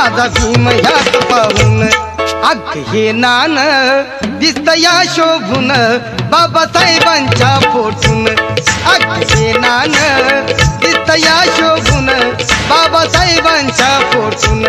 माझा भीम ह्यात पाहून अग हे नान दिसतया शोभून बाबासाहेबांच्या फोटून अग हे नान दिसतया शोभून बाबासाहेबांच्या फोटून